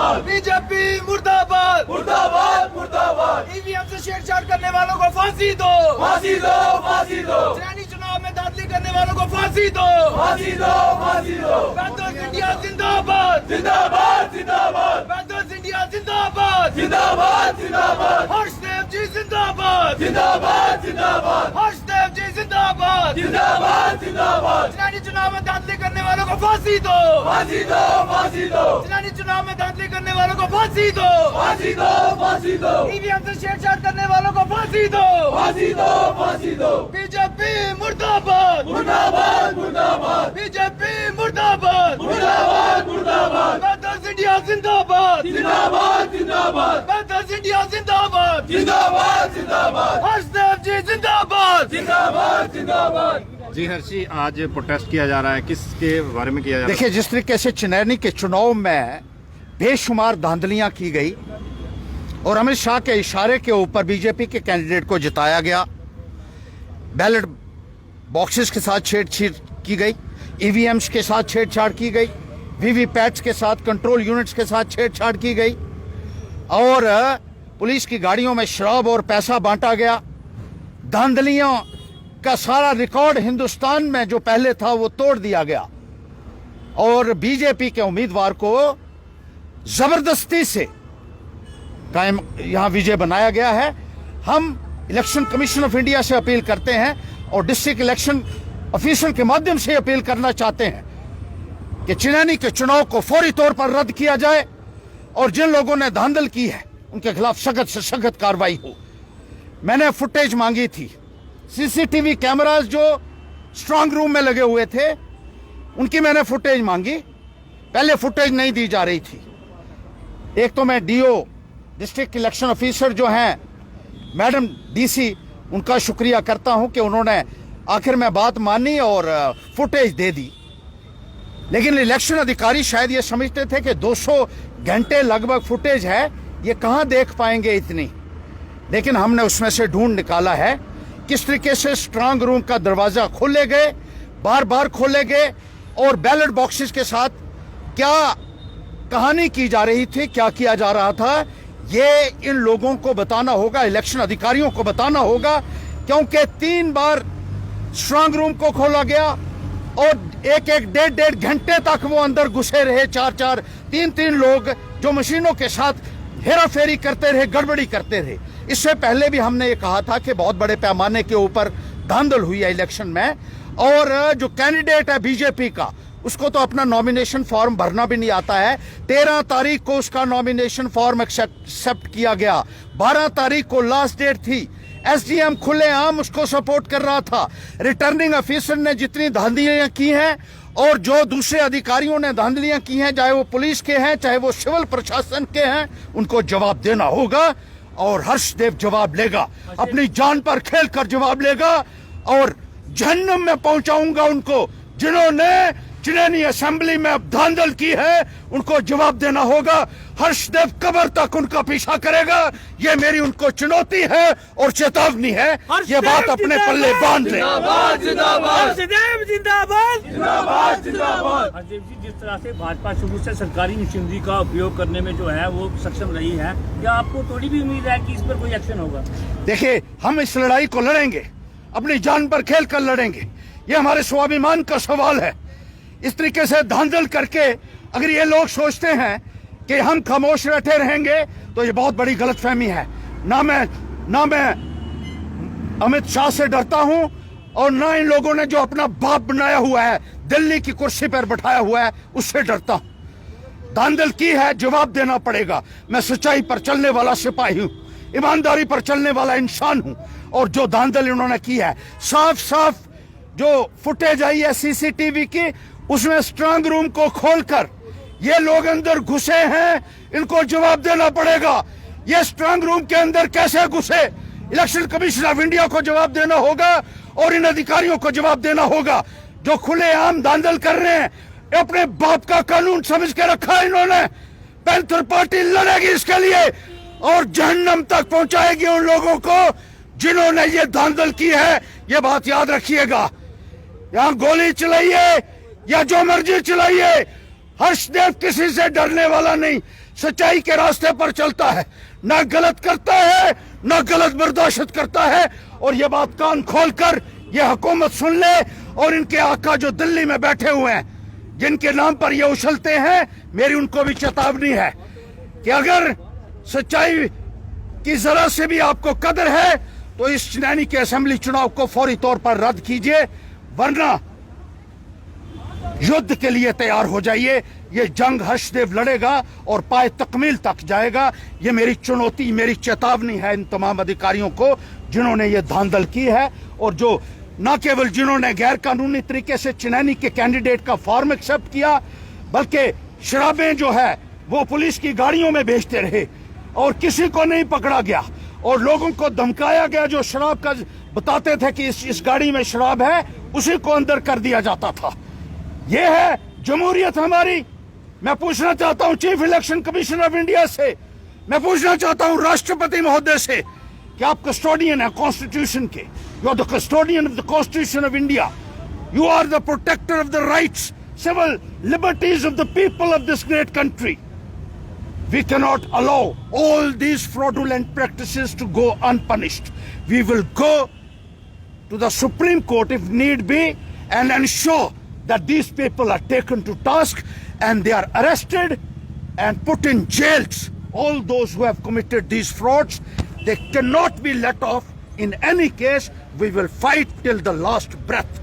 जिंदाबाद। बीजेपी मुर्दाबाद मुर्दाबाद मुर्दाबाद। ईवीएम से छेड़छाड़ करने वालों को फांसी दो, फांसी दो, फांसी दो। चुनावी चुनाव में धांधली करने वालों को फांसी दो, फांसी दो, फांसी दो। बैतूल इंडिया जिंदाबाद जिंदाबाद जिंदाबाद। बैतूल इंडिया जिंदाबाद जिंदाबाद जिंदाबाद। हर्षदेव जी जिंदाबाद जिंदाबाद जिंदाबाद। हर्षदेव जी जिंदाबाद जिंदाबाद जिंदाबाद। चुनावी चुनाव में धांधली करने वालों को फांसी दो, फांसी दो, फांसी दो। चुनावी चुनाव में धांधली करने वालों को फांसी दो, फांसी दो, फांसी दो। ईवीएम से छेड़छाड़ करने वालों को फांसी दो, फांसी दो, फांसी दो। बीजेपी मुर्दाबाद मुर्दाबाद मुर्दाबाद। बीजेपी मुर्दाबाद मुर्दाबाद मुर्दाबाद। बैतूल इंडिया जिंदाबाद जिंदाबाद जिंदाबाद। बैतूल इंडिया जिंदाबाद जिंदाबाद जिंदाबाद। हर्षदेव जी जिंदाबाद जिंदाबाद जिंदाबाद। जी हर्षी, आज प्रोटेस्ट किया जा रहा है, किसके बारे में किया जा रहा है? देखिए, जिस तरीके से चुनैनी के चुनाव में बेशुमार धांधलियां की गई और अमित शाह के इशारे के ऊपर बीजेपी के कैंडिडेट को जिताया गया, बैलेट बॉक्सेस के साथ छेड़छाड़ की गई, ईवीएम्स के साथ छेड़छाड़ की गई, वीवीपैट्स के साथ, कंट्रोल यूनिट्स के साथ छेड़छाड़ की गई और पुलिस की गाड़ियों में शराब और पैसा बांटा गया। धांधलियों का सारा रिकॉर्ड हिंदुस्तान में जो पहले था वो तोड़ दिया गया और बीजेपी के उम्मीदवार को जबरदस्ती से कायम यहां विजय बनाया गया है। हम इलेक्शन कमीशन ऑफ इंडिया से अपील करते हैं और डिस्ट्रिक्ट इलेक्शन ऑफिसर के माध्यम से अपील करना चाहते हैं कि चुनैनी के चुनाव को फौरी तौर पर रद्द किया जाए और जिन लोगों ने धांधल की है उनके खिलाफ सख्त से सख्त कार्रवाई हो। मैंने फुटेज मांगी थी, सीसीटीवी कैमरास जो स्ट्रांग रूम में लगे हुए थे उनकी मैंने फुटेज मांगी। पहले फुटेज नहीं दी जा रही थी। एक तो मैं डीओ डिस्ट्रिक्ट इलेक्शन ऑफिसर जो हैं मैडम डीसी, उनका शुक्रिया करता हूं कि उन्होंने आखिर में बात मानी और फुटेज दे दी। लेकिन इलेक्शन अधिकारी शायद ये समझते थे कि 200 घंटे लगभग फुटेज है, ये कहां देख पाएंगे इतनी। लेकिन हमने उसमें से ढूंढ निकाला है किस तरीके से स्ट्रांग रूम का दरवाजा खोले गए, बार बार खोले गए और बैलेट बॉक्सेस के साथ क्या कहानी की जा रही थी, क्या किया जा रहा था, ये इन लोगों को बताना होगा, इलेक्शन अधिकारियों को बताना होगा। क्योंकि 3 बार स्ट्रांग रूम को खोला गया और एक डेढ़ घंटे तक वो अंदर घुसे रहे, 4 3 लोग जो मशीनों के साथ हेरा फेरी करते रहे, गड़बड़ी करते रहे। इससे पहले भी हमने ये कहा था कि बहुत बड़े पैमाने के ऊपर धांधल हुई है इलेक्शन में और जो कैंडिडेट है बीजेपी का उसको तो अपना नॉमिनेशन फॉर्म भरना भी नहीं आता है। 13 तारीख को उसका नॉमिनेशन फॉर्म एक्सेप्ट किया गया, 12 तारीख को लास्ट डेट थी। एसडीएम खुलेआम उसको सपोर्ट कर रहा था। रिटर्निंग ऑफिसर ने जितनी धांधलियां की हैं और जो दूसरे अधिकारियों ने धांधलियां की हैं, चाहे वो पुलिस के हैं चाहे वो सिविल प्रशासन के हैं, उनको जवाब देना होगा और हर्षदेव जवाब लेगा, अपनी जान पर खेलकर जवाब लेगा और जहन्नम में पहुंचाऊंगा उनको जिन्होंने चुनैनी असेंबली में धांधल की है, उनको जवाब देना होगा। हर्षदेव कब्र तक उनका पीछा करेगा, ये मेरी उनको चुनौती है और चेतावनी है। ये बात अपने पल्ले बांध ले। जिंदाबाद जिंदाबाद। हर्षदेव जिंदाबाद जिंदाबाद जिंदाबाद। हर्षदेव जी, जिस तरह से भाजपा शुरू से सरकारी मशीनरी का उपयोग करने में जो है वो सक्षम रही है, क्या आपको थोड़ी भी उम्मीद है कि इस पर कोई एक्शन होगा? देखिए, हम इस लड़ाई को लड़ेंगे, अपनी जान पर खेल कर लड़ेंगे। ये हमारे स्वाभिमान का सवाल है। इस तरीके से धांधल करके अगर ये लोग सोचते हैं कि हम खामोश बैठे रहेंगे तो ये बहुत बड़ी गलतफहमी है। ना मैं अमित शाह से डरता हूं और ना इन लोगों ने जो अपना बाप बनाया हुआ है, दिल्ली की कुर्सी पर बैठाया हुआ है, उससे डरता हूं। धांधल की है, जवाब देना पड़ेगा। मैं सच्चाई पर चलने वाला सिपाही हूं, ईमानदारी पर चलने वाला इंसान हूं और जो धांधल इन्होंने की है, साफ साफ जो फुटेज आई है सीसीटीवी की, उसमें स्ट्रांग रूम को खोलकर ये लोग अंदर घुसे हैं, इनको जवाब देना पड़ेगा। ये स्ट्रांग रूम के अंदर कैसे घुसे, इलेक्शन कमीशन ऑफ इंडिया को जवाब देना होगा और इन अधिकारियों को जवाब देना होगा जो खुलेआम धांधल कर रहे हैं। अपने बाप का कानून समझ के रखा है इन्होंने। पैंथर पार्टी लड़ेगी इसके लिए और जहन्नम तक पहुंचाएगी उन लोगों को जिन्होंने ये धांधल की है। ये बात याद रखिएगा, यहां गोली चलाइए या जो मर्जी चलाइए, हर्षदेव किसी से डरने वाला नहीं, सच्चाई के रास्ते पर चलता है, ना गलत करता है ना गलत बर्दाश्त करता है। और ये बात कान खोलकर ये हुकूमत सुन ले, और इनके आका जो दिल्ली में बैठे हुए हैं, जिनके नाम पर ये उछलते हैं, मेरी उनको भी चेतावनी है कि अगर सच्चाई की जरा से भी आपको कदर है तो इस चनैनी के असेंबली चुनाव को फौरी तौर पर रद्द कीजिए, वरना युद्ध के लिए तैयार हो जाइए। ये जंग हर्षदेव लड़ेगा और पाए तकमील तक जाएगा। ये मेरी चुनौती, मेरी चेतावनी है इन तमाम अधिकारियों को जिन्होंने ये धांधल की है, और जो न केवल जिन्होंने गैर कानूनी तरीके से चनैनी के कैंडिडेट का फॉर्म एक्सेप्ट किया, बल्कि शराबें जो है वो पुलिस की गाड़ियों में बेचते रहे और किसी को नहीं पकड़ा गया, और लोगों को धमकाया गया जो शराब का बताते थे कि इस गाड़ी में शराब है, उसी को अंदर कर दिया जाता था। ये है जमहूरियत हमारी। मैं पूछना चाहता हूं chief election commission of India से, मैं पूछना चाहता हूं राष्ट्रपति महोदय से कि आप कस्टोडियन है कॉन्स्टिट्यूशन के, you are the custodian of the constitution of India, you are the protector of the rights, civil liberties of the people of this great country. We cannot allow all these fraudulent practices to go unpunished. We will go to the Supreme Court if need be and ensure that these people are taken to task and they are arrested and put in jails. All those who have committed these frauds, they cannot be let off in any case. We will fight till the last breath.